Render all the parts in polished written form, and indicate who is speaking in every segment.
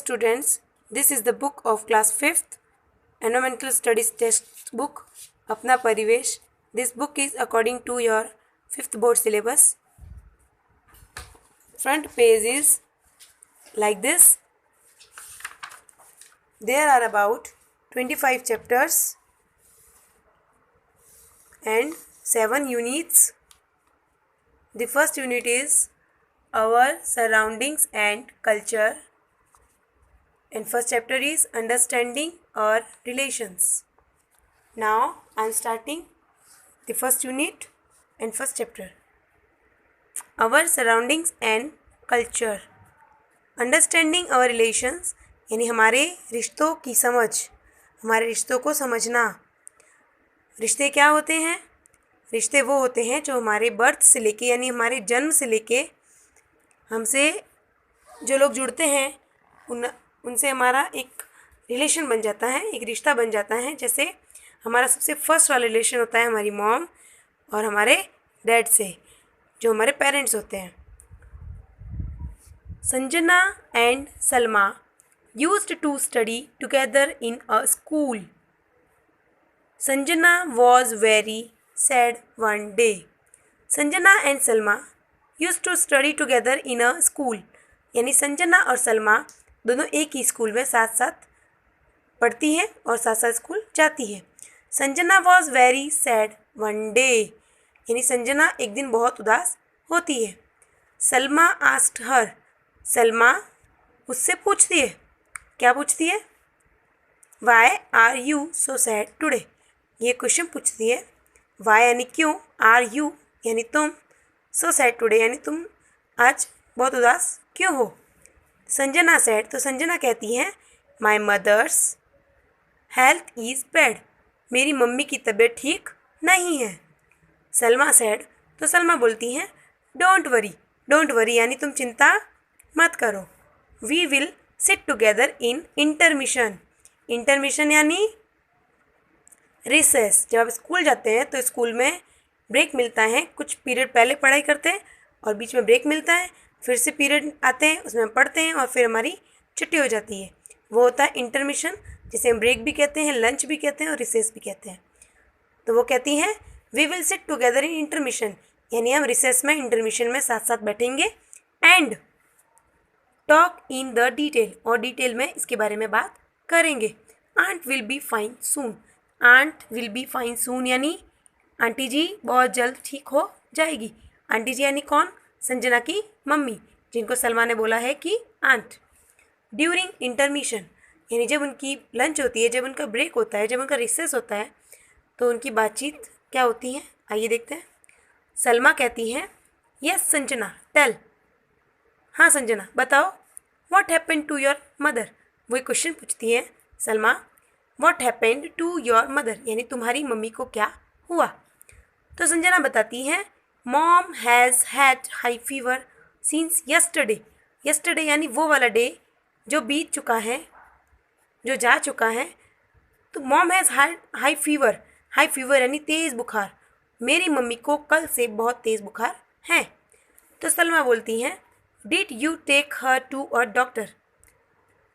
Speaker 1: students, this is the book of class 5th environmental studies textbook अपना परिवेश. This book is according to your 5th board syllabus. Front page is like this. There are about 25 chapters and 7 units. The first unit is our surroundings and culture, and first chapter is understanding our relations. Now I am starting the first unit and first chapter. Our surroundings and culture. Understanding our relations यानी हमारे रिश्तों की समझ, हमारे रिश्तों को समझना. रिश्ते क्या होते हैं? रिश्ते वो होते हैं जो हमारे बर्थ से लेके यानी हमारे जन्म से लेके हमसे जो लोग जुड़ते हैं उनसे हमारा एक रिलेशन बन जाता है, एक रिश्ता बन जाता है. जैसे हमारा सबसे फर्स्ट वाला रिलेशन होता है हमारी मॉम और हमारे डैड से, जो हमारे पेरेंट्स होते हैं. Sanjana and Salma used to study together in a school. Sanjana was very sad one day. Sanjana and Salma used to study together in a school. यानी संजना और सलमा दोनों एक ही स्कूल में साथ साथ पढ़ती हैं और साथ साथ स्कूल जाती हैं. Sanjana was very sad one day. यानी संजना एक दिन बहुत उदास होती है. Salma asked her. सलमा उससे पूछती है. क्या पूछती है? Why are you so sad today? ये क्वेश्चन पूछती है. Why यानी क्यों, are you यानी तुम, so sad today यानी तुम आज बहुत उदास क्यों हो. संजना said तो संजना कहती है My mother's health is bad. मेरी मम्मी की तबीयत ठीक नहीं है. सलमा said तो सलमा बोलती हैं Don't worry. Don't worry यानी तुम चिंता मत करो. We will sit together in intermission. intermission यानी रिसेस. जब आप स्कूल जाते हैं तो स्कूल में ब्रेक मिलता है. कुछ पीरियड पहले पढ़ाई करते हैं और बीच में ब्रेक मिलता है, फिर से पीरियड आते हैं उसमें हम पढ़ते हैं और फिर हमारी छुट्टी हो जाती है. वो होता है इंटरमिशन, जिसे हम ब्रेक भी कहते हैं, लंच भी कहते हैं और रिसेस भी कहते हैं. तो वो कहती हैं we will sit together in intermission यानी हम रिसेस में इंटरमिशन में साथ साथ बैठेंगे. And talk in the detail और डिटेल में इसके बारे में बात करेंगे. Aunt will be fine soon. Aunt will be fine soon यानी आंटी जी बहुत जल्द ठीक हो जाएगी. आंटी जी यानी कौन? संजना की मम्मी, जिनको सलमा ने बोला है कि आंट. ड्यूरिंग इंटरमिशन यानी जब उनकी लंच होती है, जब उनका ब्रेक होता है, जब उनका रिसेस होता है तो उनकी बातचीत क्या होती है, आइए देखते हैं. सलमा कहती हैं यस संजना टेल. हाँ संजना बताओ. What happened to your mother. वही क्वेश्चन पूछती है Salma. What happened to your mother यानी तुम्हारी मम्मी को क्या हुआ. तो संजना बताती है mom has had high fever since yesterday. Yesterday यानी वो वाला डे जो बीत चुका है, जो जा चुका है. तो mom has had high fever. High fever यानी तेज़ बुखार. मेरी मम्मी को कल से बहुत तेज़ बुखार है. तो सलमा बोलती हैं did you take her to a doctor.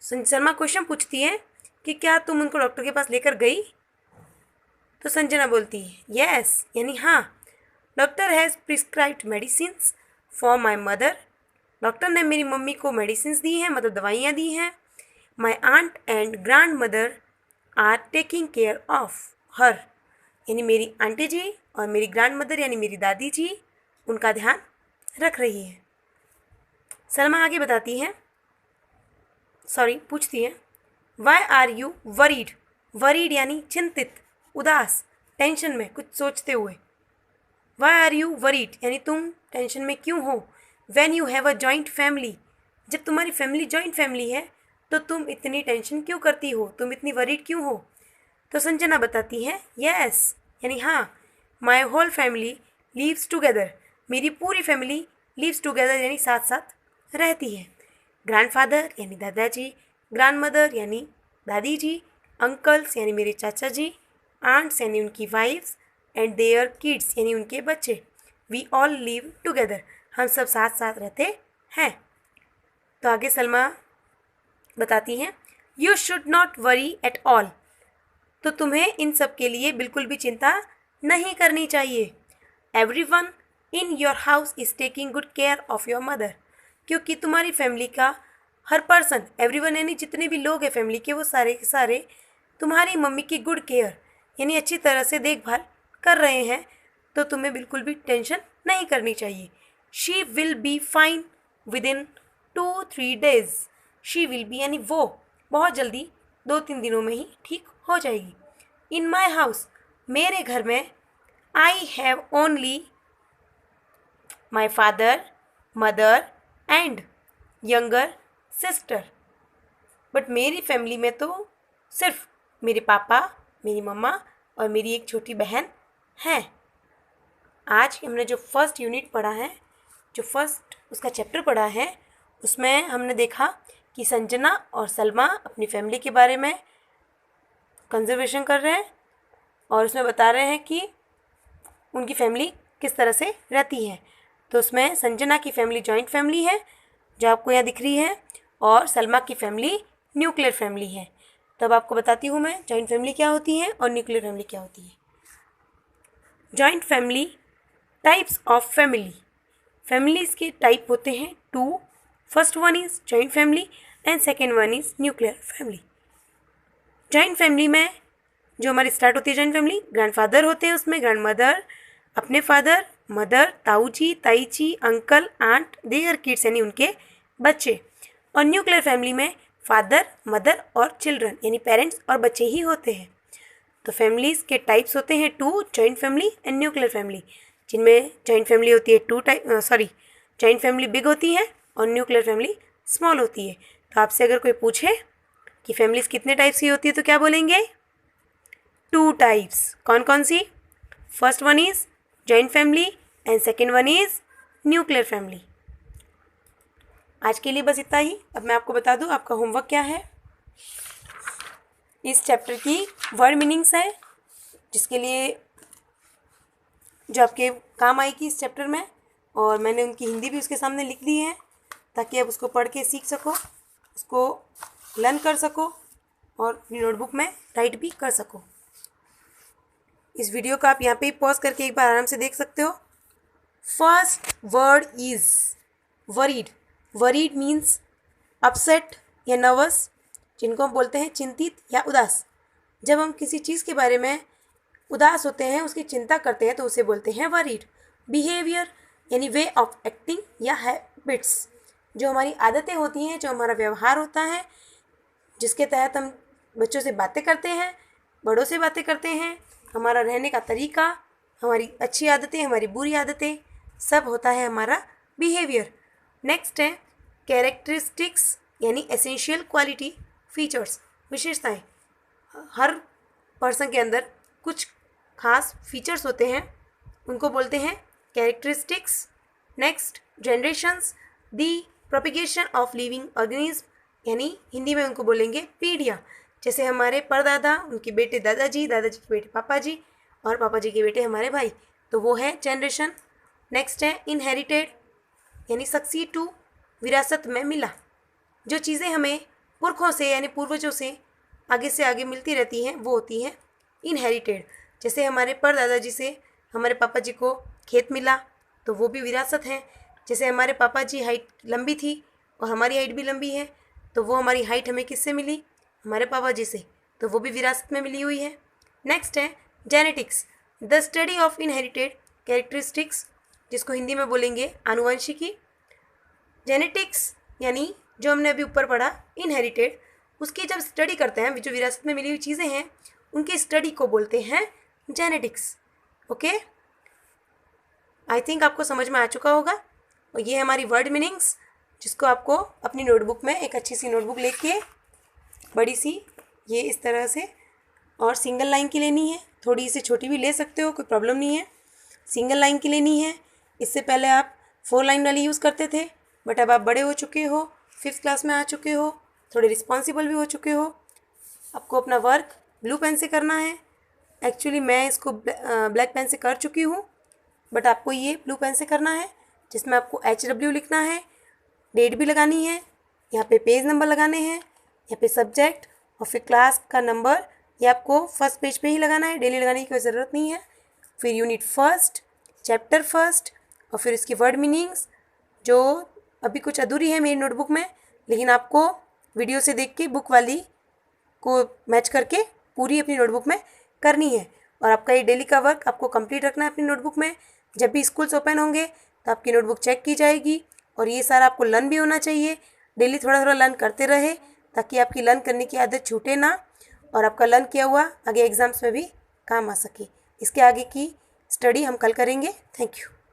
Speaker 1: Salma question पूछती है कि क्या तुम उनको डॉक्टर के पास लेकर गई. तो संजना बोलती है यस यानी हाँ. Doctor has prescribed medicines for my mother. Doctor ने मेरी मम्मी को मेडिसिन्स दी हैं, मतलब दवाइयाँ दी हैं. My aunt and grandmother are taking care of her यानी मेरी आंटी जी और मेरी ग्रैंड मदर यानी मेरी दादी जी उनका ध्यान रख रही है. सलमा आगे बताती हैं पूछती है why are you worried. Worried यानी चिंतित, उदास, टेंशन में, कुछ सोचते हुए. वाई आर यू वरीड यानी तुम टेंशन में क्यों हो. When you have a joint family. जब तुम्हारी फैमिली जॉइंट फैमिली है तो तुम इतनी टेंशन क्यों करती हो, तुम इतनी वरीड क्यों हो. तो संजना बताती है यस यानी हाँ. My whole family lives together. मेरी पूरी फैमिली लिव्स टुगेदर यानी साथ साथ रहती है. ग्रैंडफादर यानी दादाजी, ग्रैंड मदर यानी दादी जी, अंकल्स यानी मेरे चाचा जी, आंट्स यानी उनकी वाइफ्स एंड देयर किड्स यानी उनके बच्चे. We all live together. हम सब साथ साथ रहते हैं. तो आगे सलमा बताती हैं, you should not worry at all, तो तुम्हें इन सब के लिए बिल्कुल भी चिंता नहीं करनी चाहिए। Everyone in your house is taking good care of your mother, क्योंकि तुम्हारी फैमिली का हर पर्सन, एवरीवन यानी जितने भी लोग हैं फैमिली के, वो सारे के सारे तुम्हारी मम्मी की गुड केयर यानी अच्छी तरह से देखभाल कर रहे हैं, तो तुम्हें बिल्कुल भी टेंशन नहीं करनी चाहिए। She will be fine with in 2-3 days, she will be यानी वो बहुत जल्दी 2-3 दिनों में ही ठीक हो जाएगी। इन माई हाउस, मेरे घर में, I have only my father, mother and younger sister, but मेरी फैमिली में तो सिर्फ मेरे पापा, मेरी मम्मा और मेरी एक छोटी बहन है। आज हमने जो फर्स्ट यूनिट पढ़ा है, जो फर्स्ट उसका चैप्टर पढ़ा है, उसमें हमने देखा कि संजना और सलमा अपनी फैमिली के बारे में कंजर्वेशन कर रहे हैं और उसमें बता रहे हैं कि उनकी फैमिली किस तरह से रहती है। तो उसमें संजना की फैमिली जॉइंट फैमिली है जो आपको यहाँ दिख रही है, और सलमा की फैमिली न्यूक्लियर फैमिली है। तब आपको बताती हूँ मैं जॉइंट फैमिली क्या होती है और न्यूक्लियर फैमिली क्या होती है। Joint family, types of family, families के टाइप होते हैं 2। First one is joint family and second one is nuclear family. Joint family में जो हमारी स्टार्ट होती है जॉइंट फैमिली, ग्रैंडफादर होते हैं उसमें, ग्रैंडमदर, अपने फादर, मदर, ताऊ जी, ताई जी, अंकल, आंट, देयर किड्स यानी उनके बच्चे। और न्यूक्लियर फैमिली में फादर, मदर और चिल्ड्रन यानी पेरेंट्स और बच्चे ही होते हैं। तो फैमिलीज़ के टाइप्स होते हैं 2, joint family and nuclear family, जिनमें जॉइंट फैमिली होती है जॉइंट फैमिली बिग होती है और न्यूक्लियर फैमिली स्मॉल होती है। तो आपसे अगर कोई पूछे कि फैमिलीज़ कितने टाइप्स की होती है तो क्या बोलेंगे? 2 टाइप्स। कौन कौन सी? First one is joint family and second one is nuclear family. आज के लिए बस इतना ही। अब मैं आपको बता दूं आपका होमवर्क क्या है। इस चैप्टर की वर्ड मीनिंग्स है जिसके लिए जो आपके काम आएगी इस चैप्टर में, और मैंने उनकी हिंदी भी उसके सामने लिख दी है ताकि आप उसको पढ़ के सीख सको, उसको लर्न कर सको और अपनी नोटबुक में राइट भी कर सको। इस वीडियो को आप यहाँ पे पॉज करके एक बार आराम से देख सकते हो। First word is worried. Worried means upset या नर्वस, जिनको हम बोलते हैं चिंतित या उदास। जब हम किसी चीज़ के बारे में उदास होते हैं, उसकी चिंता करते हैं, तो उसे बोलते हैं वरीड। बिहेवियर यानी वे ऑफ एक्टिंग या हैबिट्स, जो हमारी आदतें होती हैं, जो हमारा व्यवहार होता है, जिसके तहत हम बच्चों से बातें करते हैं, बड़ों से बातें करते हैं, हमारा रहने का तरीका, हमारी अच्छी आदतें, हमारी बुरी आदतें, सब होता है हमारा बिहेवियर। नेक्स्ट है कैरेक्टरिस्टिक्स यानी एसेंशियल क्वालिटी, फीचर्स, विशेषताएं। हर पर्सन के अंदर कुछ खास फीचर्स होते हैं, उनको बोलते हैं characteristics. Next generations, the propagation of living organism यानी हिंदी में उनको बोलेंगे पीढ़ियाँ। जैसे हमारे परदादा, उनके बेटे दादाजी, दादाजी के बेटे पापा जी, और पापा जी के बेटे हमारे भाई, तो वो है जनरेशन। नेक्स्ट है इनहेरिटेड यानी सक्सीड टू, विरासत में मिला। जो चीज़ें हमें पुरखों से यानी पूर्वजों से आगे मिलती रहती हैं वो होती हैं इनहेरिटेड। जैसे हमारे परदादाजी से हमारे पापा जी को खेत मिला, तो वो भी विरासत है। जैसे हमारे पापा जी हाइट लंबी थी और हमारी हाइट भी लंबी है, तो वो हमारी हाइट हमें किससे मिली? हमारे पापा जी से, तो वो भी विरासत में मिली हुई है। नेक्स्ट है genetics, the study of inherited characteristics, जिसको हिंदी में बोलेंगे आनुवंशिकी। जेनेटिक्स यानी जो हमने अभी ऊपर पढ़ा इनहेरिटेड, उसकी जब स्टडी करते हैं, जो विरासत में मिली हुई चीज़ें हैं, उनकी स्टडी को बोलते हैं जेनेटिक्स। ओके, आई थिंक आपको समझ में आ चुका होगा। और ये हमारी वर्ड मीनिंग्स, जिसको आपको अपनी नोटबुक में, एक अच्छी सी नोटबुक लेके, बड़ी सी, ये इस तरह से, और सिंगल लाइन की लेनी है, थोड़ी सी छोटी भी ले सकते हो, कोई प्रॉब्लम नहीं है। सिंगल लाइन की लेनी है। इससे पहले आप 4 लाइन वाली यूज़ करते थे, बट अब आप बड़े हो चुके हो, 5th क्लास में आ चुके हो, थोड़े रिस्पॉन्सिबल भी हो चुके हो। आपको अपना वर्क ब्लू पेन से करना है। एक्चुअली मैं इसको ब्लैक पेन से कर चुकी हूँ, बट आपको ये ब्लू पेन से करना है, जिसमें आपको HW लिखना है, डेट भी लगानी है, यहाँ पे पेज नंबर लगाने हैं, यहाँ पे सब्जेक्ट और फिर क्लास का नंबर, ये आपको फर्स्ट पेज पे ही लगाना है, डेली लगाने की कोई ज़रूरत नहीं है। फिर यूनिट फर्स्ट, चैप्टर फर्स्ट और फिर इसकी वर्ड मीनिंग्स, जो अभी कुछ अधूरी है मेरी नोटबुक में, लेकिन आपको वीडियो से देख के बुक वाली को मैच करके पूरी अपनी नोटबुक में करनी है। और आपका ये डेली का वर्क आपको कंप्लीट रखना है अपनी नोटबुक में। जब भी स्कूल्स ओपन होंगे तो आपकी नोटबुक चेक की जाएगी और ये सारा आपको लर्न भी होना चाहिए। डेली थोड़ा थोड़ा लर्न करते रहे ताकि आपकी लर्न करने की आदत छूटे ना और आपका लर्न किया हुआ आगे एग्ज़ाम्स में भी काम आ सके। इसके आगे की स्टडी हम कल करेंगे। Thank you.